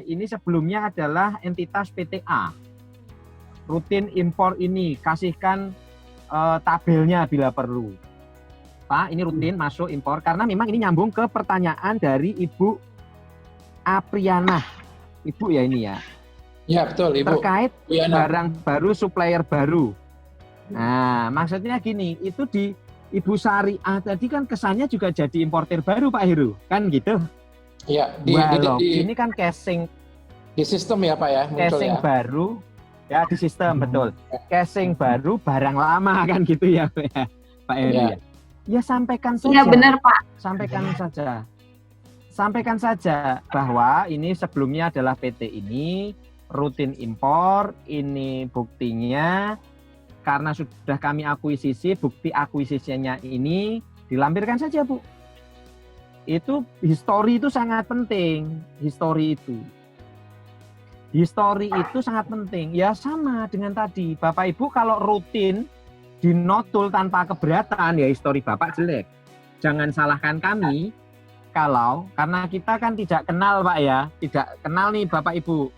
ini sebelumnya adalah entitas PTA. Rutin impor ini, kasihkan tabelnya bila perlu. Pak, ini rutin masuk impor, karena memang ini nyambung ke pertanyaan dari Ibu Apriana. Ibu ya ini ya? Ya, betul, Ibu. Terkait barang baru, supplier baru. Nah, maksudnya gini, itu di Ibu Syariah tadi kan kesannya juga jadi importir baru, Pak Heru, kan gitu? Iya, ini kan casing di sistem ya, Pak ya, muncul casing ya. baru ya di sistem, betul. Casing baru barang lama kan gitu ya, Pak Heru ya. Ya sampaikan saja. Iya benar, Pak. Sampaikan saja bahwa ini sebelumnya adalah PT ini rutin impor, ini buktinya karena sudah kami akuisisi, bukti akuisisinya ini dilampirkan saja, Bu. Itu histori itu sangat penting, histori itu sangat penting. Ya sama dengan tadi, Bapak Ibu kalau rutin dinotul tanpa keberatan, ya histori Bapak jelek. Jangan salahkan kami karena kita kan tidak kenal, Pak ya, tidak kenal nih Bapak Ibu.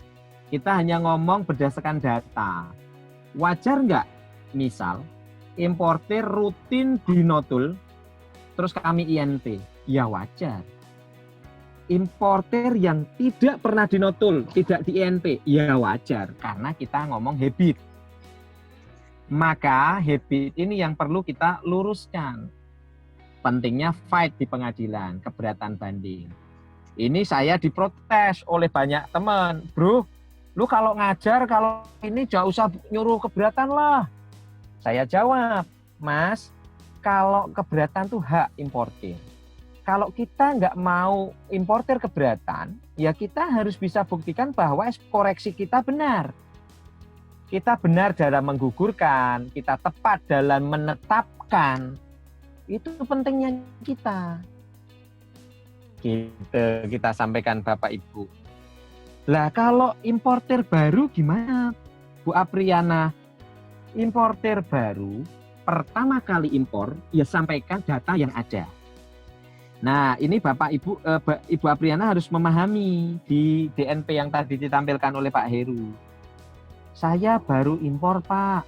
Kita hanya ngomong berdasarkan data. Wajar nggak? Misal, importer rutin dinotul, terus kami INP. Ya wajar. Importer yang tidak pernah dinotul, tidak di INP, ya wajar. Karena kita ngomong habit. Maka habit ini yang perlu kita luruskan. Pentingnya fight di pengadilan, keberatan banding. Ini saya diprotes oleh banyak teman. Bro, lu kalau ngajar, kalau ini jangan usah nyuruh keberatan lah. Saya jawab, Mas, kalau keberatan tuh hak importer. Kalau kita nggak mau importer keberatan, ya kita harus bisa buktikan bahwa koreksi kita benar. Kita benar dalam menggugurkan, kita tepat dalam menetapkan. Itu pentingnya kita. Gitu, kita sampaikan Bapak Ibu. Lah kalau importer baru gimana, Bu Apriana? Importer baru, pertama kali impor, ya sampaikan data yang ada. Nah, ini Bapak Ibu, Ibu Apriana harus memahami di DNP yang tadi ditampilkan oleh Pak Heru. Saya baru impor, Pak.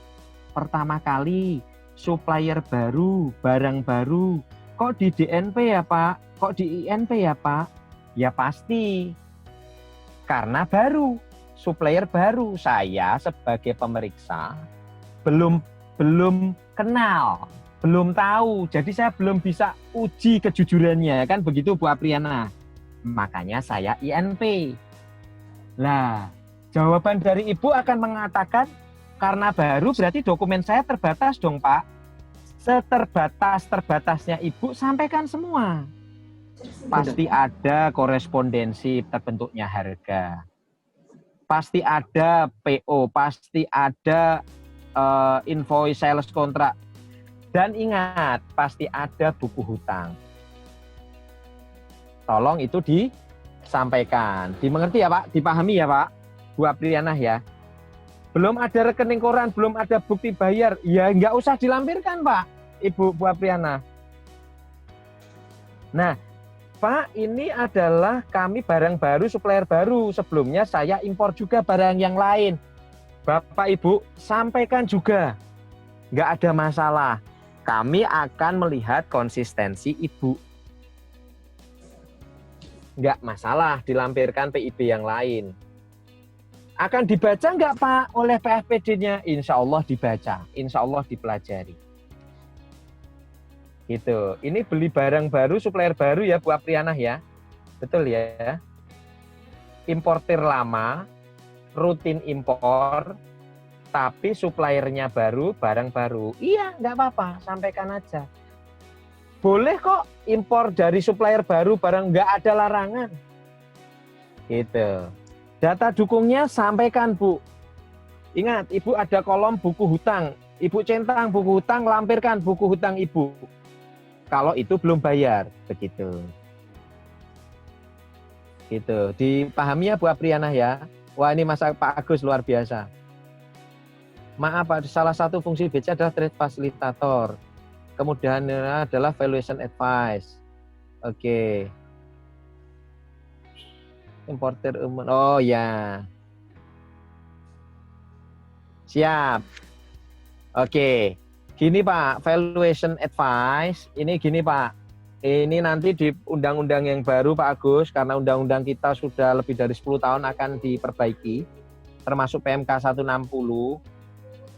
Pertama kali, supplier baru, barang baru. Kok di DNP ya, Pak? Kok di INP ya, Pak? Ya pasti. Karena baru, supplier baru. Saya sebagai pemeriksa belum kenal. Belum tahu, jadi saya belum bisa uji kejujurannya, kan begitu Bu Apriana. Makanya saya INP. Lah, jawaban dari Ibu akan mengatakan, karena baru berarti dokumen saya terbatas dong, Pak. Seterbatas-terbatasnya Ibu sampaikan semua. Pasti ada korespondensi terbentuknya harga. Pasti ada PO, pasti ada invoice sales kontrak. Dan ingat, pasti ada buku hutang. Tolong itu disampaikan. Dimengerti ya Pak? Dipahami ya Pak? Bu Apriana ya? Belum ada rekening koran, belum ada bukti bayar. Ya nggak usah dilampirkan Pak, Ibu Bu Apriana. Nah, Pak, ini adalah kami barang baru, supplier baru. Sebelumnya saya impor juga barang yang lain. Bapak Ibu, sampaikan juga. Nggak ada masalah. Kami akan melihat konsistensi Ibu. Nggak masalah dilampirkan PIB yang lain. Akan dibaca nggak Pak oleh PFPD-nya? Insya Allah dibaca, insya Allah dipelajari. Gitu. Ini beli barang baru, supplier baru ya Bu Apriana ya? Betul ya? Importir lama, rutin impor, tapi suppliernya baru, barang baru. Iya, nggak apa-apa, sampaikan aja. Boleh kok impor dari supplier baru, barang nggak ada larangan. Gitu. Data dukungnya sampaikan, Bu. Ingat, Ibu ada kolom buku hutang. Ibu centang buku hutang, lampirkan buku hutang Ibu. Kalau itu belum bayar, begitu. Gitu. Dipahami ya Bu Apriana ya? Wah, ini masa Pak Agus luar biasa. Maaf Pak, salah satu fungsi BC adalah trade facilitator. Kemudian adalah valuation advice. Oke. Importer umum. Oh ya. Siap. Oke. Gini Pak, valuation advice. Ini gini Pak. Ini nanti di undang-undang yang baru Pak Agus, karena undang-undang kita sudah lebih dari 10 tahun akan diperbaiki, termasuk PMK 160.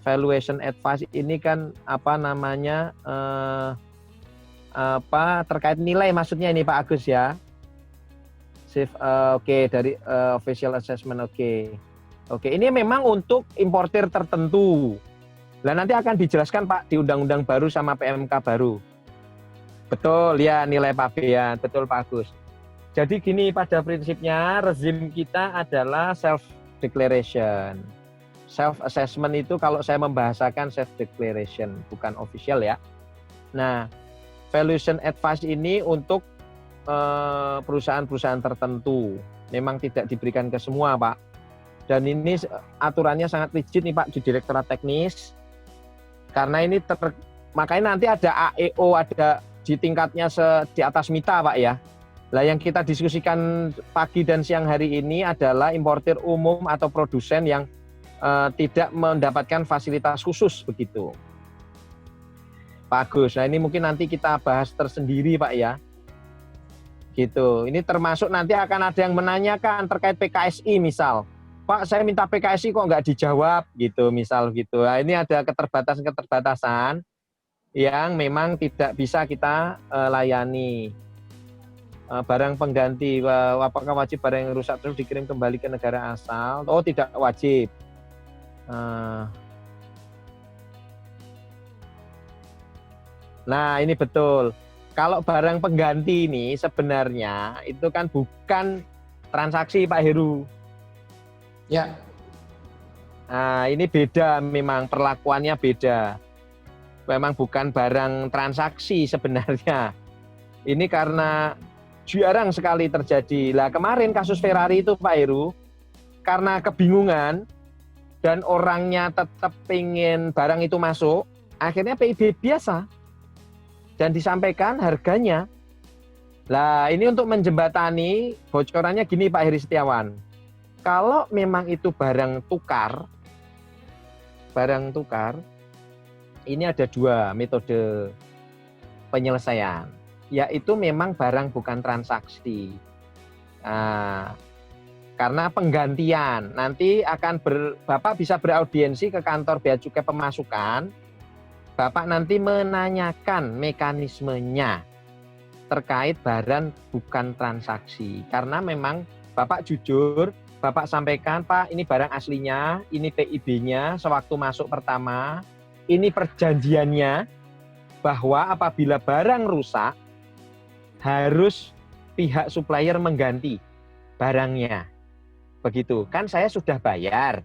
Valuation advice ini kan apa namanya terkait nilai maksudnya ini Pak Agus ya. Oke, dari official assessment Oke, ini memang untuk importer tertentu. Nah, nanti akan dijelaskan Pak di undang-undang baru sama PMK baru. Betul ya, nilai pabean, betul Pak Agus. Jadi gini, pada prinsipnya rezim kita adalah self declaration. Self assessment itu kalau saya membahasakan self declaration, bukan official ya. Nah, valuation advice ini untuk perusahaan-perusahaan tertentu. Memang tidak diberikan ke semua, Pak. Dan ini aturannya sangat rigid nih Pak di Direktorat Teknis. Karena ini makanya nanti ada AEO, ada di tingkatnya di atas MITA Pak ya. Lah yang kita diskusikan pagi dan siang hari ini adalah importir umum atau produsen yang tidak mendapatkan fasilitas khusus begitu. Pak Agus, nah ini mungkin nanti kita bahas tersendiri Pak ya. Gitu. Ini termasuk nanti akan ada yang menanyakan terkait PKSI misal. Pak, saya minta PKSI kok nggak dijawab gitu, misal gitu. Nah, ini ada keterbatasan-keterbatasan yang memang tidak bisa kita layani. Barang pengganti, apakah wajib barang yang rusak terus dikirim kembali ke negara asal? Oh, tidak wajib. Nah, ini betul. Kalau barang pengganti ini sebenarnya itu kan bukan transaksi Pak Heru. Ya. Nah, ini beda, memang perlakuannya beda. Memang bukan barang transaksi sebenarnya. Ini karena jarang sekali terjadi. Lah kemarin kasus Ferrari itu Pak Heru, karena kebingungan dan orangnya tetap pengen barang itu masuk, akhirnya PIB biasa. Dan disampaikan harganya. Lah ini untuk menjembatani bocorannya gini Pak Heri Setiawan. Kalau memang itu barang tukar, ini ada dua metode penyelesaian. Yaitu memang barang bukan transaksi. Nah, karena penggantian, nanti akan Bapak bisa beraudiensi ke kantor Bea Cukai Pemasukan. Bapak nanti menanyakan mekanismenya terkait barang bukan transaksi. Karena memang Bapak jujur, Bapak sampaikan, Pak ini barang aslinya, ini PIB-nya sewaktu masuk pertama, ini perjanjiannya bahwa apabila barang rusak, harus pihak supplier mengganti barangnya. Begitu, kan saya sudah bayar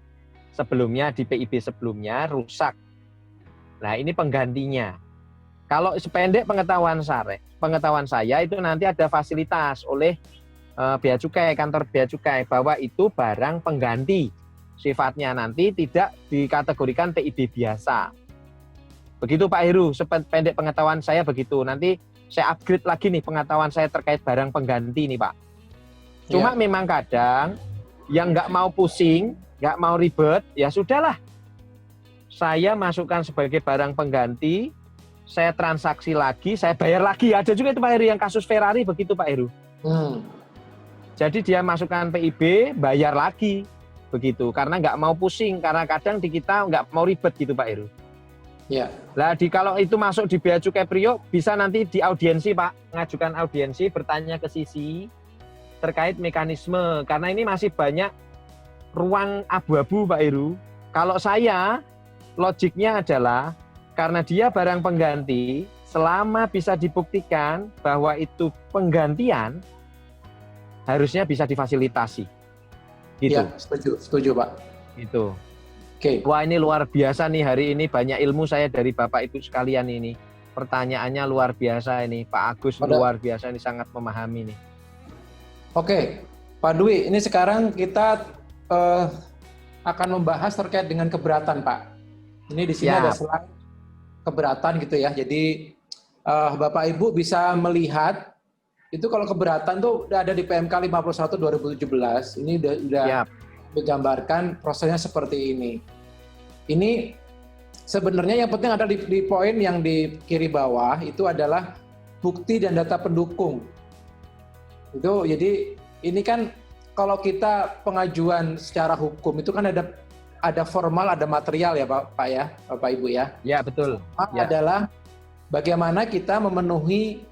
sebelumnya di PIB sebelumnya rusak. Nah ini penggantinya. Kalau sependek pengetahuan saya itu nanti ada fasilitas oleh Bea Cukai, kantor Bea Cukai bahwa itu barang pengganti. Sifatnya nanti tidak dikategorikan PIB biasa. Begitu Pak Heru, sependek pengetahuan saya begitu. Nanti saya upgrade lagi nih pengetahuan saya terkait barang pengganti nih Pak. Cuma memang kadang yang nggak mau pusing, nggak mau ribet, ya sudahlah. Saya masukkan sebagai barang pengganti, saya transaksi lagi, saya bayar lagi. Ada juga itu Pak Heru yang kasus Ferrari begitu Pak Heru. Jadi dia masukkan PIB, bayar lagi begitu. Karena nggak mau pusing, karena kadang di kita nggak mau ribet gitu Pak Heru. Ya. Nah, kalau itu masuk di Bea Cukai Priok, bisa nanti di audiensi Pak, ngajukan audiensi, bertanya ke sisi terkait mekanisme. Karena ini masih banyak ruang abu-abu Pak Heru. Kalau saya logiknya adalah karena dia barang pengganti, selama bisa dibuktikan bahwa itu penggantian, harusnya bisa difasilitasi. Gitu. Ya, setuju Pak. Gitu. Oke. Wah ini luar biasa nih hari ini, banyak ilmu saya dari Bapak Ibu sekalian ini. Pertanyaannya luar biasa ini, Pak Agus luar biasa ini, sangat memahami nih. Oke, Pak Dwi, ini sekarang kita akan membahas terkait dengan keberatan Pak. Ini di sini ada slide keberatan gitu ya. Jadi Bapak Ibu bisa melihat Itu kalau keberatan tuh udah ada di PMK 51 2017. Ini udah Siap. menggambarkan prosesnya seperti ini. Ini sebenarnya yang penting ada di poin yang di kiri bawah itu adalah bukti dan data pendukung. Itu jadi ini kan kalau kita pengajuan secara hukum itu kan ada formal, ada material ya Pak ya, Bapak Ibu ya. Ya, betul. Ya. Adalah bagaimana kita memenuhi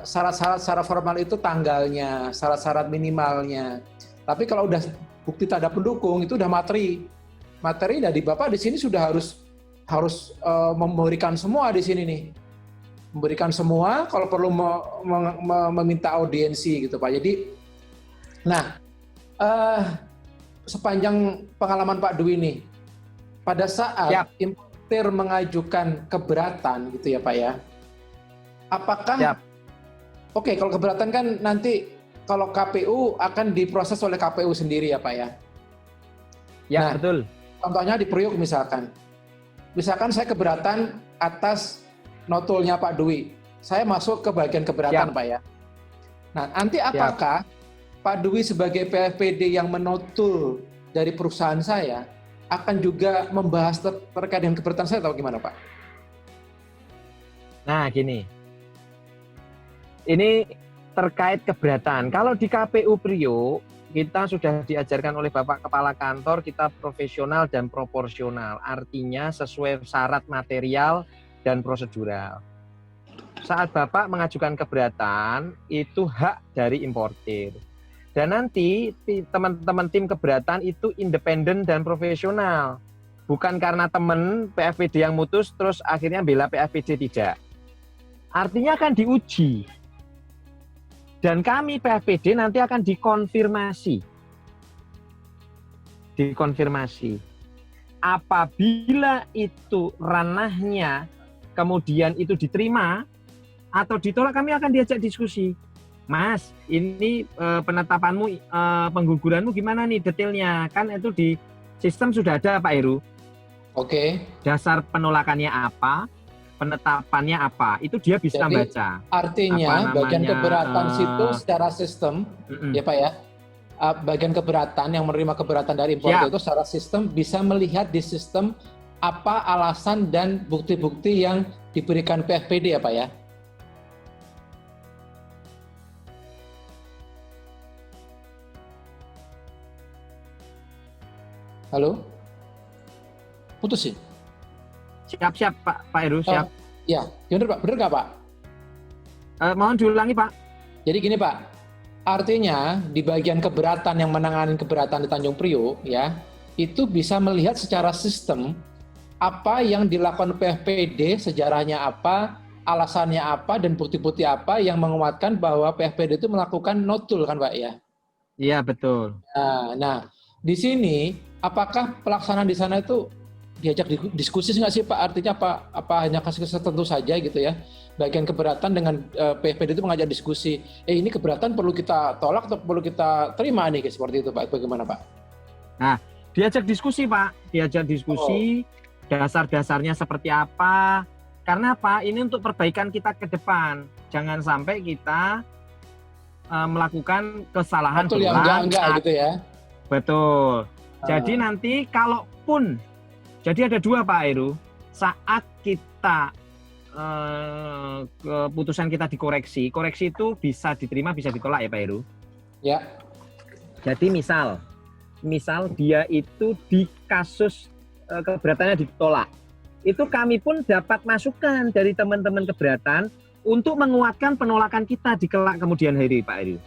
syarat-syarat secara formal itu tanggalnya, syarat-syarat minimalnya. Tapi kalau udah bukti tanda pendukung itu udah materi. Materi dari Bapak di sini sudah harus memberikan semua di sini nih. Memberikan semua, kalau perlu meminta audiensi gitu Pak. Jadi, nah sepanjang pengalaman Pak Dwi nih, pada saat importer mengajukan keberatan gitu ya Pak ya, apakah oke, kalau keberatan kan nanti kalau KPU akan diproses oleh KPU sendiri ya Pak ya? Ya, nah, betul. Contohnya di Priuk misalkan. Misalkan saya keberatan atas notulnya Pak Dwi. Saya masuk ke bagian keberatan Pak ya. Nah, nanti apakah Pak Dwi sebagai PFPD yang menotul dari perusahaan saya akan juga membahas terkait dengan keberatan saya atau gimana Pak? Nah, gini. Ini terkait keberatan. Kalau di KPU Priok, kita sudah diajarkan oleh Bapak Kepala Kantor, kita profesional dan proporsional. Artinya sesuai syarat material dan prosedural. Saat Bapak mengajukan keberatan, itu hak dari importir. Dan nanti teman-teman tim keberatan itu independen dan profesional. Bukan karena teman PFPD yang mutus, terus akhirnya bela PFPD, tidak. Artinya akan diuji. Dan kami PFPD nanti akan dikonfirmasi. Apabila itu ranahnya kemudian itu diterima atau ditolak, kami akan diajak diskusi. Mas, ini penetapanmu, pengguguranmu gimana nih detailnya? Kan itu di sistem sudah ada Pak Heru. Oke. Dasar penolakannya apa? Penetapannya apa, itu dia bisa baca. Artinya bagian keberatan situ secara sistem, ya Pak ya, bagian keberatan yang menerima keberatan dari importer itu secara sistem bisa melihat di sistem apa alasan dan bukti-bukti yang diberikan PFPD ya Pak ya. Halo? Putus sih. Siap Pak Heru, siap. Ya, benar Pak, benar nggak Pak? Mohon diulangi Pak. Jadi gini Pak, artinya di bagian keberatan yang menangani keberatan di Tanjung Priok ya, itu bisa melihat secara sistem apa yang dilakukan PFPD, sejarahnya apa, alasannya apa, dan bukti-bukti apa yang menguatkan bahwa PFPD itu melakukan notul kan Pak ya? Iya betul. Nah di sini apakah pelaksanaan di sana itu diajak diskusi nggak sih Pak? Artinya apa hanya kasus tertentu saja gitu ya? Bagian keberatan dengan PFPD itu mengajak diskusi. Ini keberatan perlu kita tolak atau perlu kita terima nih, seperti itu Pak. Bagaimana Pak? Nah, diajak diskusi Pak. Diajak diskusi, dasar-dasarnya seperti apa. Karena apa? Ini untuk perbaikan kita ke depan. Jangan sampai kita melakukan kesalahan betul yang enggak gitu ya? Betul. Jadi nanti kalaupun, jadi ada dua Pak Heru, saat kita keputusan kita dikoreksi, koreksi itu bisa diterima, bisa ditolak ya Pak Heru? Ya. Jadi misal dia itu di kasus keberatannya ditolak, itu kami pun dapat masukan dari teman-teman keberatan untuk menguatkan penolakan kita di kelak kemudian hari Pak Heru.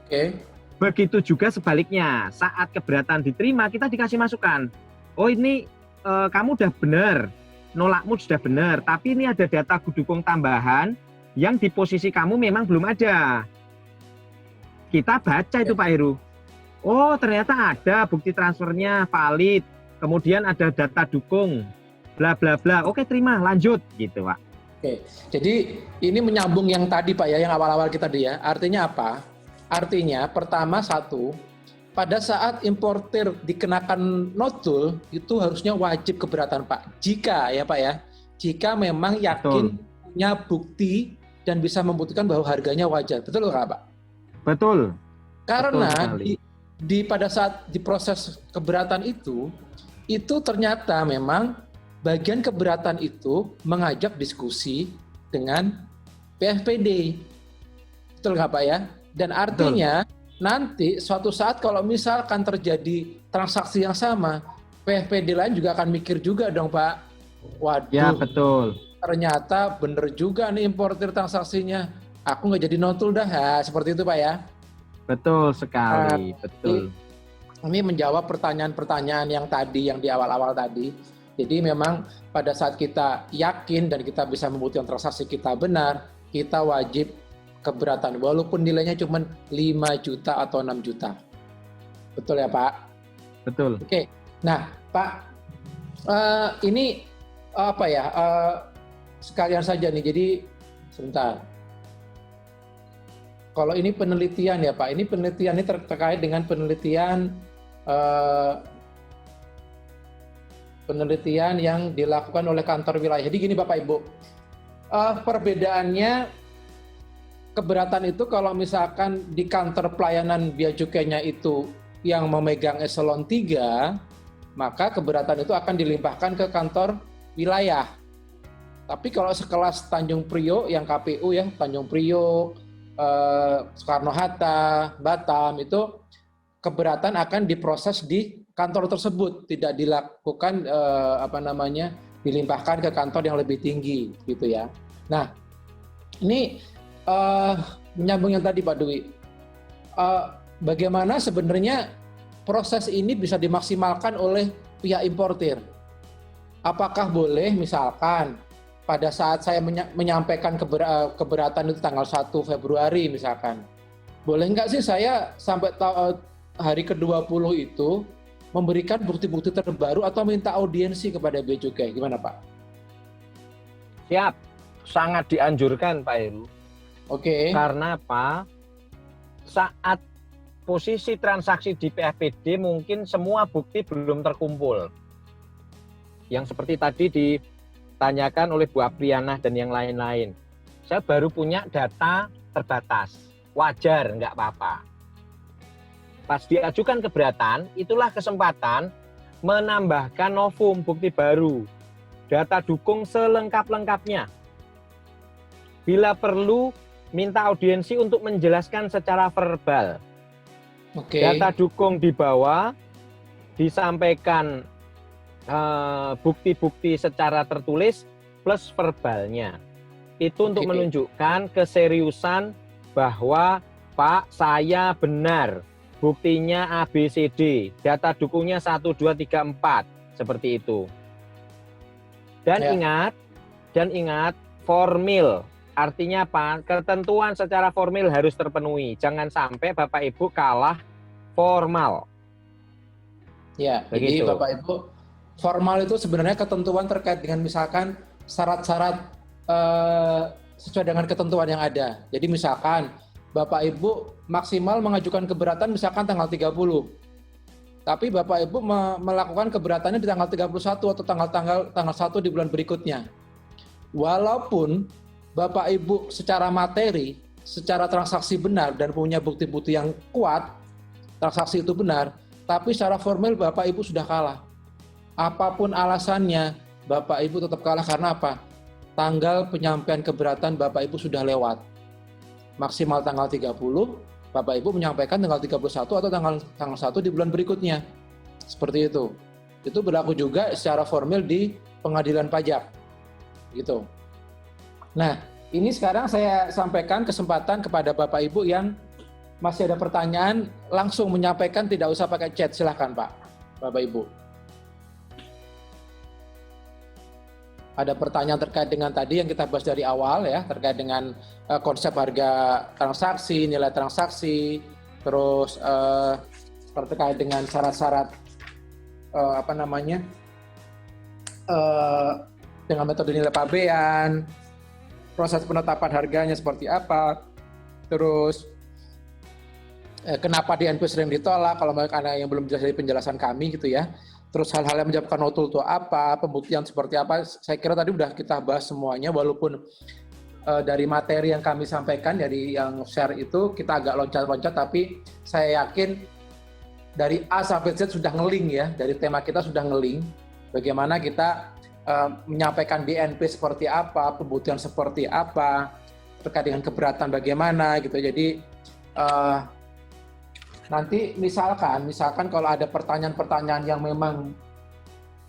Oke. Begitu juga sebaliknya, saat keberatan diterima, kita dikasih masukan. Oh ini kamu udah benar, nolakmu sudah benar, tapi ini ada data dukung tambahan yang di posisi kamu memang belum ada. Kita baca itu Pak Heru. Oh ternyata ada bukti transfernya valid, kemudian ada data dukung, bla bla bla. Oke terima, lanjut gitu Pak. Oke, jadi ini menyambung yang tadi Pak ya, yang awal-awal kita dia. Artinya apa? Artinya pertama pada saat importer dikenakan notul itu harusnya wajib keberatan Pak. Jika ya Pak ya, jika memang yakin punya bukti dan bisa membuktikan bahwa harganya wajar. Betul nggak Pak? Betul. Karena Betul pada saat di proses keberatan itu ternyata memang bagian keberatan itu mengajak diskusi dengan PFPD. Betul nggak Pak ya? Dan artinya nanti suatu saat kalau misalkan terjadi transaksi yang sama, PFPD lain juga akan mikir juga dong Pak. Waduh, ya betul. Ternyata bener juga nih importir transaksinya. Aku nggak jadi notul dah, ya, seperti itu Pak ya. Betul sekali, betul. Ini menjawab pertanyaan-pertanyaan yang tadi, yang di awal-awal tadi. Jadi memang pada saat kita yakin dan kita bisa membuktikan transaksi kita benar, kita wajib keberatan. Walaupun nilainya cuma 5 juta atau 6 juta. Betul ya Pak? Betul. Oke, nah Pak, ini apa ya, sekalian saja nih, jadi sebentar. Kalau ini penelitian ya Pak, ini penelitian ini terkait dengan penelitian yang dilakukan oleh kantor wilayah. Jadi gini Bapak Ibu, perbedaannya keberatan itu kalau misalkan di kantor pelayanan bea cukainya itu yang memegang eselon 3, maka keberatan itu akan dilimpahkan ke kantor wilayah. Tapi kalau sekelas Tanjung Priok yang KPU ya, Tanjung Priok, Soekarno-Hatta, Batam, itu keberatan akan diproses di kantor tersebut, tidak dilakukan dilimpahkan ke kantor yang lebih tinggi gitu ya. Nah, ini menyambung yang tadi Pak Dwi, bagaimana sebenarnya proses ini bisa dimaksimalkan oleh pihak importir? Apakah boleh misalkan pada saat saya menyampaikan keberatan itu tanggal 1 Februari misalkan, boleh nggak sih saya sampai hari ke-20 itu memberikan bukti-bukti terbaru atau minta audiensi kepada Bea Cukai? Gimana Pak? Siap, sangat dianjurkan Pak Heru. Oke. Karena apa? Saat posisi transaksi di PFPD mungkin semua bukti belum terkumpul. Yang seperti tadi ditanyakan oleh Bu Apriana dan yang lain-lain. Saya baru punya data terbatas. Wajar, nggak apa-apa. Pas diajukan keberatan, itulah kesempatan menambahkan novum bukti baru. Data dukung selengkap-lengkapnya. Bila perlu, minta audiensi untuk menjelaskan secara verbal. Oke. Data dukung dibawa, disampaikan bukti-bukti secara tertulis plus verbalnya. Itu untuk menunjukkan keseriusan bahwa Pak, saya benar. Buktinya ABCD, data dukungnya 1, 2, 3, 4. Seperti itu. Dan ingat, formil. Artinya apa? Ketentuan secara formil harus terpenuhi. Jangan sampai Bapak Ibu kalah formal. Ya, begitu. Jadi Bapak Ibu, formal itu sebenarnya ketentuan terkait dengan misalkan syarat-syarat sesuai dengan ketentuan yang ada. Jadi misalkan Bapak Ibu maksimal mengajukan keberatan misalkan tanggal 30. Tapi Bapak Ibu melakukan keberatannya di tanggal 31 atau tanggal 1 di bulan berikutnya. Walaupun Bapak Ibu secara materi, secara transaksi benar dan punya bukti-bukti yang kuat, transaksi itu benar, tapi secara formal Bapak Ibu sudah kalah. Apapun alasannya, Bapak Ibu tetap kalah karena apa? Tanggal penyampaian keberatan Bapak Ibu sudah lewat. Maksimal tanggal 30, Bapak Ibu menyampaikan tanggal 31 atau tanggal 1 di bulan berikutnya. Seperti itu. Itu berlaku juga secara formal di pengadilan pajak. Gitu. Nah, ini sekarang saya sampaikan kesempatan kepada Bapak Ibu yang masih ada pertanyaan, langsung menyampaikan, tidak usah pakai chat. Silahkan Pak, Bapak Ibu. Ada pertanyaan terkait dengan tadi yang kita bahas dari awal ya, terkait dengan konsep harga transaksi, nilai transaksi, terus terkait dengan syarat-syarat dengan metode nilai pabean, proses penetapan harganya seperti apa, terus kenapa DNP sering ditolak, kalau ada yang belum jelas dari penjelasan kami gitu ya. Terus hal-hal yang menyebabkan notul itu apa, pembuktian seperti apa, saya kira tadi udah kita bahas semuanya, walaupun dari materi yang kami sampaikan, dari yang share itu kita agak loncat-loncat, tapi saya yakin dari A sampai Z sudah ngeling ya, dari tema kita sudah ngeling. Bagaimana kita menyampaikan BNP seperti apa, pembuktian seperti apa, terkait dengan keberatan bagaimana gitu. Jadi nanti misalkan kalau ada pertanyaan-pertanyaan yang memang,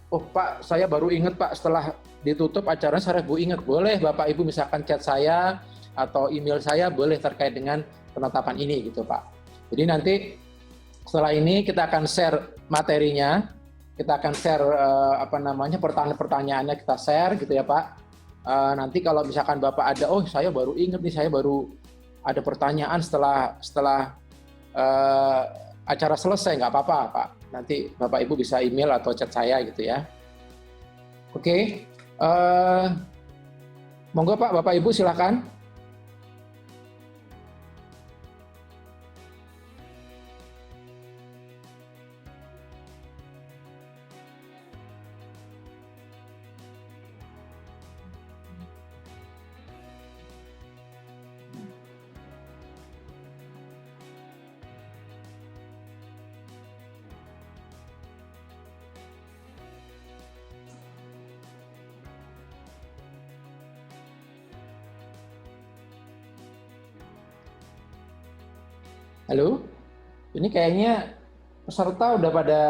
oh Pak, saya baru ingat Pak setelah ditutup acaranya saya baru ingat, boleh Bapak Ibu misalkan chat saya atau email saya boleh terkait dengan penetapan ini gitu Pak. Jadi nanti setelah ini kita akan share materinya, kita akan share pertanyaan-pertanyaannya kita share gitu ya Pak. Nanti kalau misalkan Bapak ada, oh saya baru ingat nih, saya baru ada pertanyaan setelah acara selesai, nggak apa-apa Pak. Nanti Bapak Ibu bisa email atau chat saya gitu ya. Oke. Monggo Pak, Bapak Ibu silakan. Halo, ini kayaknya peserta udah pada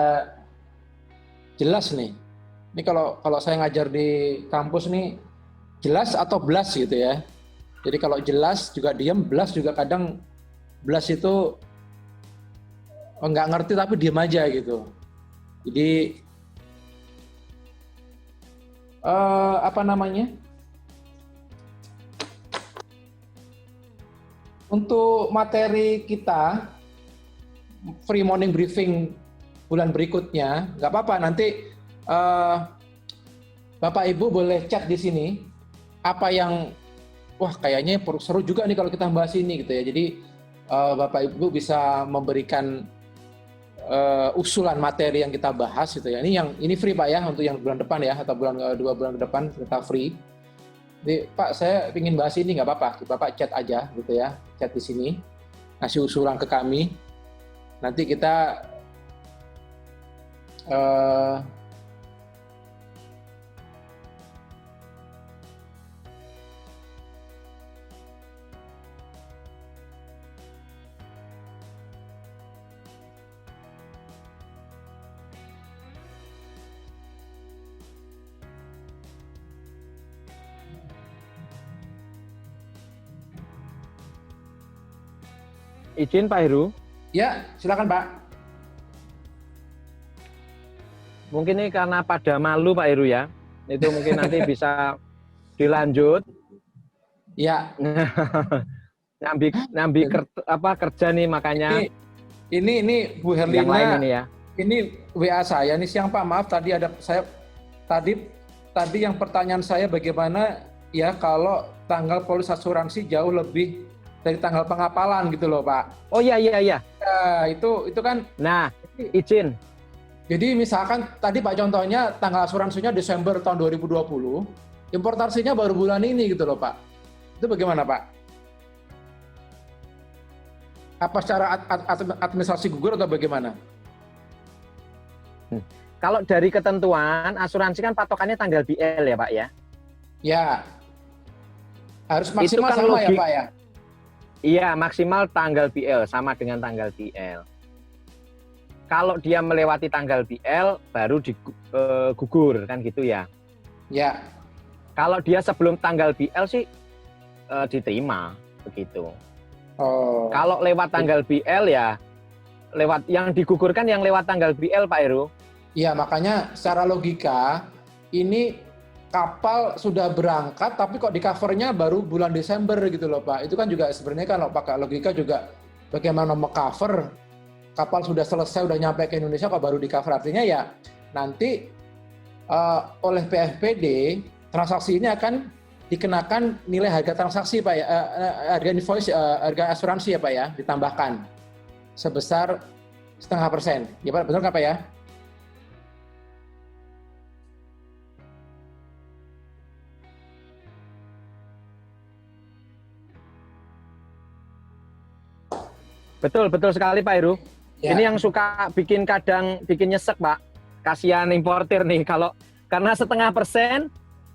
jelas nih. Ini kalau saya ngajar di kampus nih, jelas atau belas gitu ya. Jadi kalau jelas juga diem, belas juga kadang belas itu nggak ngerti tapi diem aja gitu. Jadi untuk materi kita free morning briefing bulan berikutnya, nggak apa-apa nanti Bapak Ibu boleh chat di sini apa yang wah kayaknya seru juga nih kalau kita bahas ini gitu ya. Jadi Bapak Ibu bisa memberikan usulan materi yang kita bahas gitu ya. Ini free Pak ya untuk yang bulan depan ya, atau 2 bulan ke depan kita free. Jadi, Pak, saya ingin bahas ini, nggak apa-apa. Bapak chat aja gitu ya, chat di sini, ngasih usulan ke kami. Nanti kita Izin Pak Heru. ya, silakan Pak. Mungkin ini karena pada malu Pak Heru ya. Itu mungkin nanti bisa dilanjut. Ya. Nyambi kerja nih makanya. Ini Bu Herlina. Yang lain ini ya. Ini WA saya nih siang Pak, maaf tadi tadi yang pertanyaan saya bagaimana ya kalau tanggal polis asuransi jauh lebih dari tanggal pengapalan gitu loh Pak. Oh iya. Ya, itu kan. Nah, izin. Jadi misalkan tadi Pak contohnya tanggal asuransinya Desember tahun 2020, importasinya baru bulan ini gitu loh Pak. Itu bagaimana Pak? Apa secara administrasi gugur atau bagaimana? Kalau dari ketentuan asuransi kan patokannya tanggal BL ya Pak ya? Ya. Harus maksimal itu kan sama ya Pak ya? Iya, maksimal tanggal BL sama dengan tanggal BL. Kalau dia melewati tanggal BL baru digugur kan gitu ya? Ya. Kalau dia sebelum tanggal BL sih diterima begitu. Oh. Kalau lewat tanggal BL ya lewat yang digugurkan yang lewat tanggal BL Pak Heru. Iya, makanya secara logika ini kapal sudah berangkat tapi kok di covernya baru bulan Desember gitu loh Pak. Itu kan juga sebenarnya kan pakai logika juga bagaimana cover kapal sudah selesai udah nyampe ke Indonesia kok baru di cover, artinya ya nanti oleh PFPD transaksi ini akan dikenakan nilai harga transaksi Pak ya, harga invoice, harga asuransi ya Pak ya, ditambahkan sebesar 0,5%. Ya Pak, betul nggak Pak ya? Betul, betul sekali Pak Heru. Ya. Ini yang suka kadang bikin nyesek Pak. Kasihan importir nih kalau karena 0,5%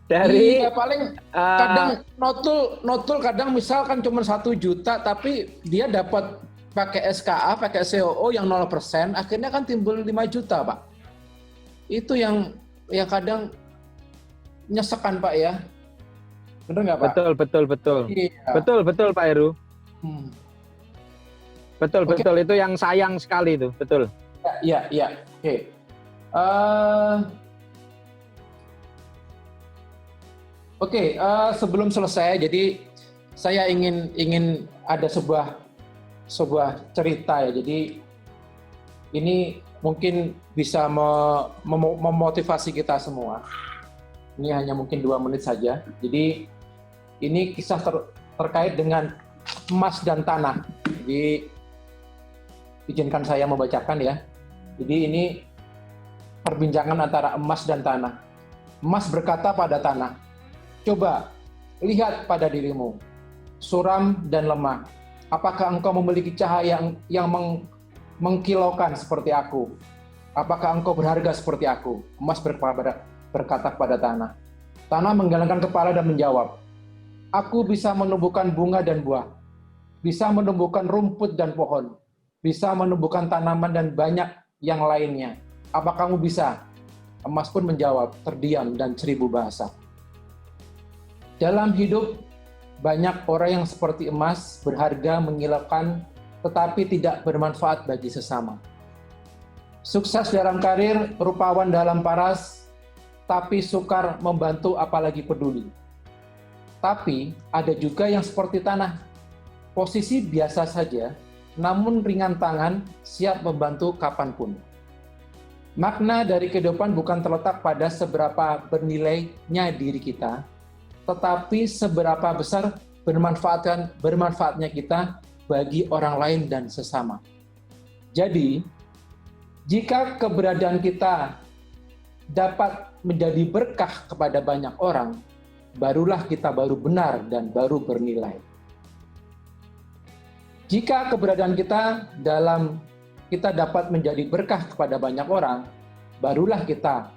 dari Iya, paling kadang notul kadang misalkan cuma 1 juta, tapi dia dapat pakai SKA, pakai COO yang 0%, akhirnya kan timbul 5 juta Pak. Itu yang kadang nyesekan Pak ya. Bener nggak Pak? betul, betul, betul. Iya. Betul, betul Pak Heru. Betul, Oke. betul. Itu yang sayang sekali itu, betul. Ya. Oke. Sebelum selesai, jadi saya ingin ada sebuah cerita ya. Jadi ini mungkin bisa memotivasi kita semua. Ini hanya mungkin 2 menit saja. Jadi ini kisah terkait dengan emas dan tanah. Jadi izinkan saya membacakan ya. Jadi ini perbincangan antara emas dan tanah. Emas berkata pada tanah, "Coba lihat pada dirimu, suram dan lemah. Apakah engkau memiliki cahaya yang mengkilaukan seperti aku? Apakah engkau berharga seperti aku?" Emas berkata kepada tanah. Tanah menggelengkan kepala dan menjawab, "Aku bisa menumbuhkan bunga dan buah, bisa menumbuhkan rumput dan pohon, bisa menumbuhkan tanaman dan banyak yang lainnya. Apa kamu bisa?" Emas pun menjawab, terdiam dan 1000 bahasa. Dalam hidup, banyak orang yang seperti emas, berharga, mengilaukan, tetapi tidak bermanfaat bagi sesama. Sukses dalam karir, rupawan dalam paras, tapi sukar membantu apalagi peduli. Tapi ada juga yang seperti tanah, posisi biasa saja, namun ringan tangan, siap membantu kapanpun. Makna dari kehidupan bukan terletak pada seberapa bernilainya diri kita, tetapi seberapa besar bermanfaatnya kita bagi orang lain dan sesama. Jadi, jika keberadaan kita dapat menjadi berkah kepada banyak orang, barulah kita baru benar dan baru bernilai. Jika keberadaan kita dapat menjadi berkah kepada banyak orang, barulah kita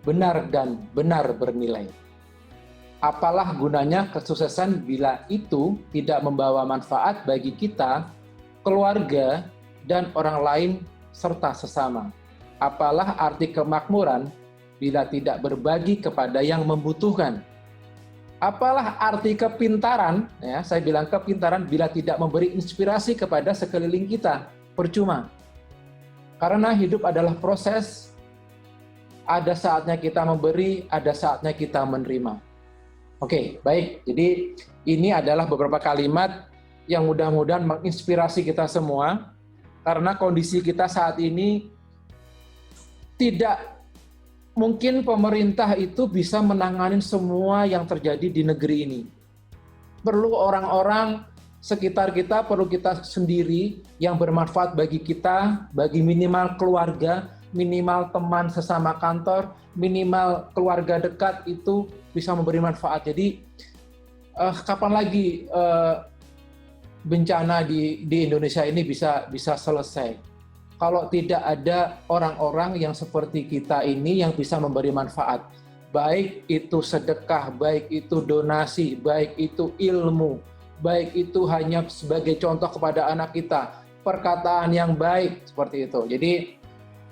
benar dan benar bernilai. Apalah gunanya kesuksesan bila itu tidak membawa manfaat bagi kita, keluarga, dan orang lain serta sesama. Apalah arti kemakmuran bila tidak berbagi kepada yang membutuhkan. Apalah arti kepintaran, ya, saya bilang kepintaran bila tidak memberi inspirasi kepada sekeliling kita, percuma. Karena hidup adalah proses, ada saatnya kita memberi, ada saatnya kita menerima. Oke, baik. Jadi ini adalah beberapa kalimat yang mudah-mudahan menginspirasi kita semua, karena kondisi kita saat ini tidak mungkin pemerintah itu bisa menangani semua yang terjadi di negeri ini. Perlu orang-orang sekitar kita, perlu kita sendiri yang bermanfaat bagi kita, bagi minimal keluarga, minimal teman sesama kantor, minimal keluarga dekat itu bisa memberi manfaat. Jadi kapan lagi bencana di Indonesia ini bisa selesai kalau tidak ada orang-orang yang seperti kita ini yang bisa memberi manfaat, baik itu sedekah, baik itu donasi, baik itu ilmu, baik itu hanya sebagai contoh kepada anak kita, perkataan yang baik seperti itu. Jadi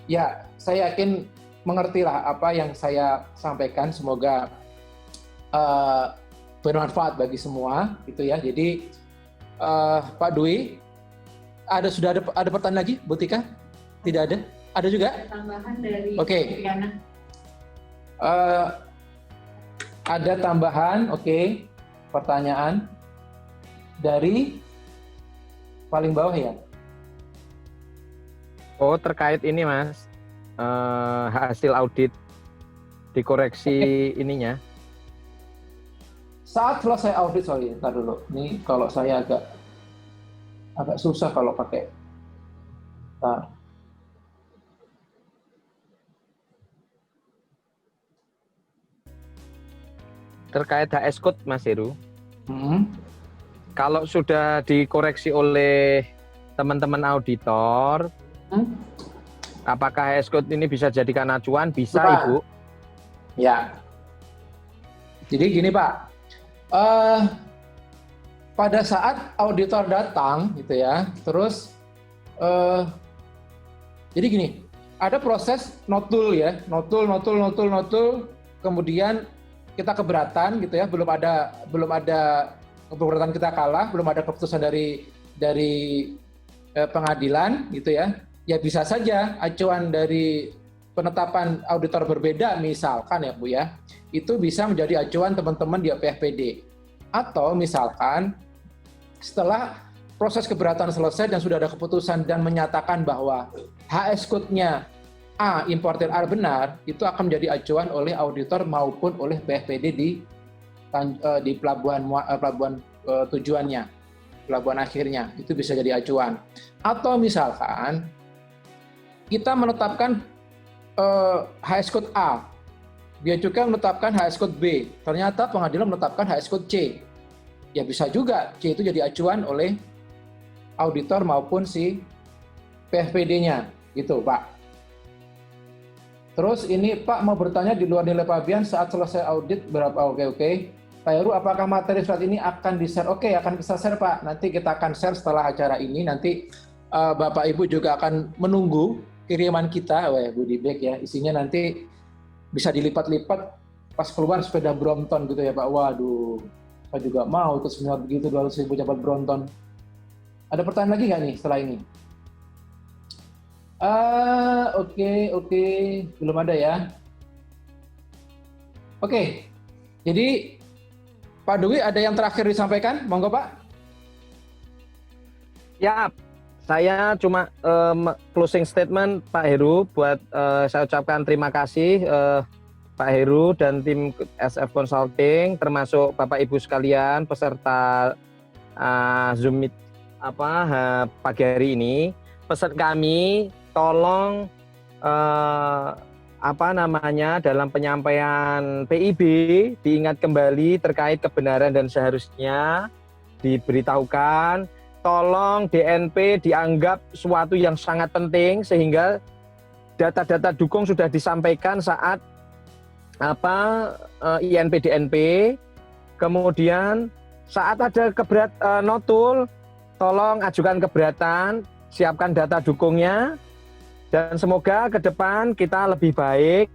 ya, saya yakin mengertilah apa yang saya sampaikan, semoga bermanfaat bagi semua gitu ya. Jadi Pak Dwi, sudah ada pertanyaan lagi, Bu Tika? Tidak ada? Ada juga? Ada tambahan dari Oke. Diana. Ada tambahan, oke. Pertanyaan dari paling bawah ya. Oh, terkait ini Mas, hasil audit dikoreksi ininya. Saat selesai audit, sorry, ntar dulu. Ini kalau saya agak susah kalau pakai. Ntar. Terkait HS Code Mas Heru. Hmm. Kalau sudah dikoreksi oleh teman-teman auditor, apakah HS code ini bisa jadikan acuan? Bisa, Pak. Ibu. Ya. Jadi gini Pak, pada saat auditor datang gitu ya, terus jadi gini, ada proses notul ya, notul, kemudian kita keberatan gitu ya, belum ada keberatan kita kalah, belum ada keputusan dari pengadilan gitu ya. Ya bisa saja acuan dari penetapan auditor berbeda misalkan ya Bu ya, itu bisa menjadi acuan teman-teman di PFPD. Atau misalkan setelah proses keberatan selesai dan sudah ada keputusan dan menyatakan bahwa HS code-nya A, importer A benar, itu akan menjadi acuan oleh auditor maupun oleh PFPD di pelabuhan tujuannya, pelabuhan akhirnya, itu bisa jadi acuan. Atau misalkan kita menetapkan HS code A, Bea Cukai menetapkan HS code B, ternyata pengadilan menetapkan HS code C. Ya bisa juga C itu jadi acuan oleh auditor maupun si PFPD-nya, gitu Pak. Terus ini Pak mau bertanya di luar nilai pabean saat selesai audit berapa? Oke. Pak Heru, apakah materi surat ini akan di-share? Oke, akan kita share Pak. Nanti kita akan share setelah acara ini. Nanti Bapak Ibu juga akan menunggu kiriman kita, Bu Dibek ya. Isinya nanti bisa dilipat-lipat pas keluar sepeda Brompton gitu ya Pak. Waduh, saya juga mau ikut semua begitu 200.000 dapat Brompton. Ada pertanyaan lagi nggak nih setelah ini? Oke, belum ada ya. Oke, jadi Pak Dwi ada yang terakhir disampaikan, monggo Pak. Ya, saya cuma closing statement Pak Heru buat saya ucapkan terima kasih Pak Heru dan tim SF Consulting termasuk Bapak Ibu sekalian peserta Zoom Meet pagi hari ini. Pesan kami tolong dalam penyampaian PIB diingat kembali terkait kebenaran dan seharusnya diberitahukan. Tolong DNP dianggap suatu yang sangat penting sehingga data-data dukung sudah disampaikan saat INP DNP. Kemudian saat ada notul, tolong ajukan keberatan, siapkan data dukungnya, dan semoga ke depan kita lebih baik,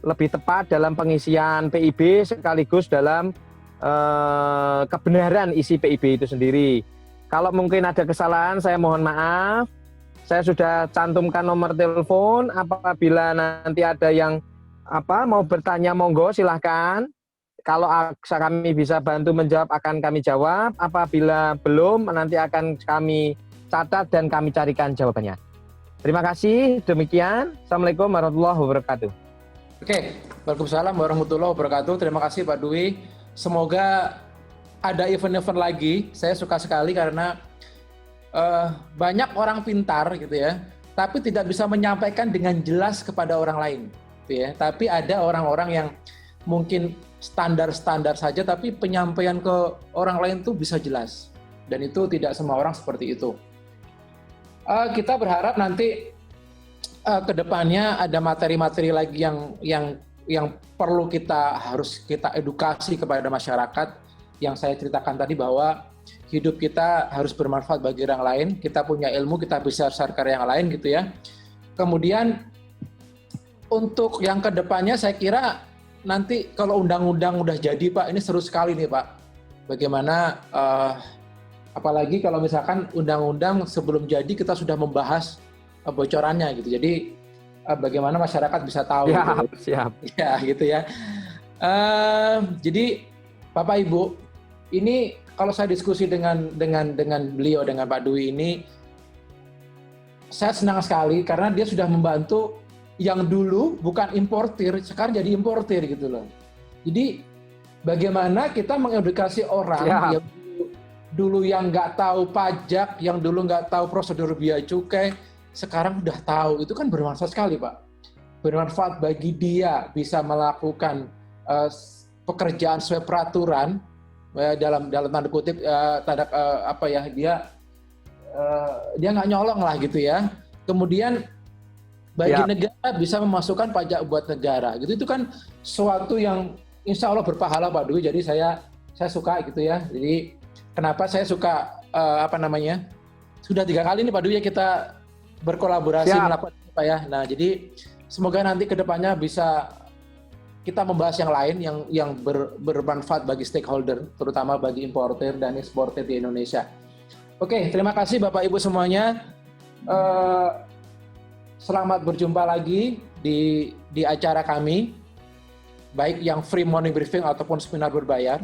lebih tepat dalam pengisian PIB sekaligus dalam kebenaran isi PIB itu sendiri. Kalau mungkin ada kesalahan, saya mohon maaf. Saya sudah cantumkan nomor telepon. Apabila nanti ada yang mau bertanya, monggo silahkan. Kalau kami bisa bantu menjawab, akan kami jawab. Apabila belum, nanti akan kami catat dan kami carikan jawabannya. Terima kasih. Demikian. Assalamualaikum warahmatullahi wabarakatuh. Oke, Waalaikumsalam warahmatullahi wabarakatuh. Terima kasih Pak Dwi. Semoga ada event-event lagi. Saya suka sekali karena banyak orang pintar gitu ya, tapi tidak bisa menyampaikan dengan jelas kepada orang lain, gitu ya. Tapi ada orang-orang yang mungkin standar-standar saja, tapi penyampaian ke orang lain tuh bisa jelas. Dan itu tidak semua orang seperti itu. Kita berharap nanti ke depannya ada materi-materi lagi yang perlu harus kita edukasi kepada masyarakat. Yang saya ceritakan tadi bahwa hidup kita harus bermanfaat bagi orang lain. Kita punya ilmu, kita bisa share ke yang lain gitu ya. Kemudian untuk yang kedepannya saya kira nanti kalau undang-undang udah jadi Pak, ini seru sekali nih Pak. Bagaimana apalagi kalau misalkan undang-undang sebelum jadi kita sudah membahas bocorannya gitu. Jadi bagaimana masyarakat bisa tahu. Siap. Ya gitu ya. Jadi Bapak Ibu, ini kalau saya diskusi dengan beliau, dengan Pak Dwi ini, saya senang sekali karena dia sudah membantu yang dulu bukan importir, sekarang jadi importir gitu loh. Jadi bagaimana kita mengedukasi orang yang dulu yang nggak tahu pajak, yang dulu nggak tahu prosedur bea cukai, sekarang udah tahu. Itu kan bermanfaat sekali Pak. Bermanfaat bagi dia bisa melakukan pekerjaan sesuai peraturan dalam tanda kutip dia dia nggak nyolong lah gitu ya. Kemudian bagi Siap. negara bisa memasukkan pajak buat negara gitu, itu kan suatu yang insya Allah berpahala Pak Dwi. Jadi saya suka gitu ya. Jadi kenapa saya suka sudah 3 kali nih Pak Dwi ya kita berkolaborasi Siap. melakukan ini, Pak ya. Nah jadi semoga nanti kedepannya bisa kita membahas yang lain yang bermanfaat bagi stakeholder, terutama bagi importer dan eksportir di Indonesia. Oke, terima kasih Bapak Ibu semuanya. Selamat berjumpa lagi di acara kami, baik yang free morning briefing ataupun seminar berbayar.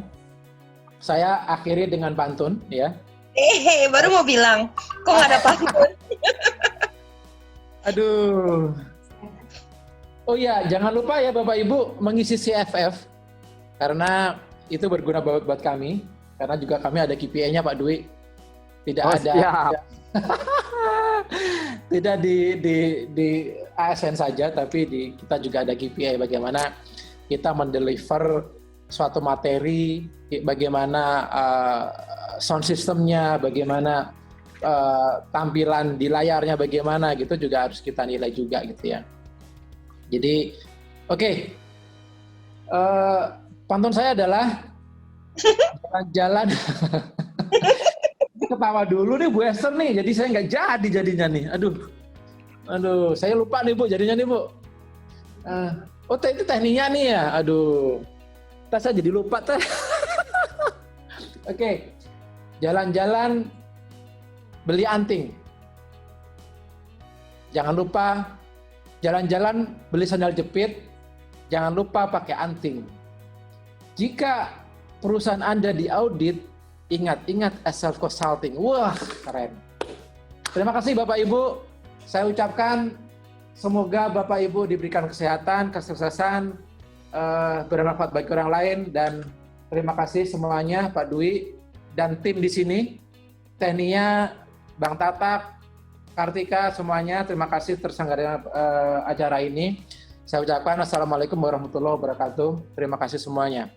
Saya akhiri dengan pantun, ya. Baru mau bilang, kok nggak ada pantun? Aduh. Oh iya, jangan lupa ya Bapak Ibu mengisi CFF, karena itu berguna buat kami, karena juga kami ada KPI-nya Pak Dwi. Tidak ada. Siap. Tidak di ASN saja, tapi kita juga ada KPI bagaimana kita mendeliver suatu materi, bagaimana sound systemnya, bagaimana tampilan di layarnya, bagaimana gitu juga harus kita nilai juga gitu ya. Jadi, oke. Pantun saya adalah jalan-jalan. Ketawa dulu nih Bu Esther nih, jadi saya nggak jadi jadinya nih. Aduh, saya lupa nih Bu jadinya nih Bu. Itu tekniknya nih ya. Aduh, saya jadi lupa teh. Oke, jalan-jalan beli anting. Jangan lupa jalan-jalan beli sandal jepit. Jangan lupa pakai anting. Jika perusahaan Anda diaudit, ingat self consulting. Wah, keren. Terima kasih Bapak Ibu. Saya ucapkan semoga Bapak Ibu diberikan kesehatan, kesuksesan, bermanfaat bagi orang lain, dan terima kasih semuanya Pak Dwi dan tim di sini, Tenia, Bang Tatak, Kartika, semuanya terima kasih terselenggaranya acara ini. Saya ucapkan Assalamualaikum warahmatullahi wabarakatuh. Terima kasih semuanya.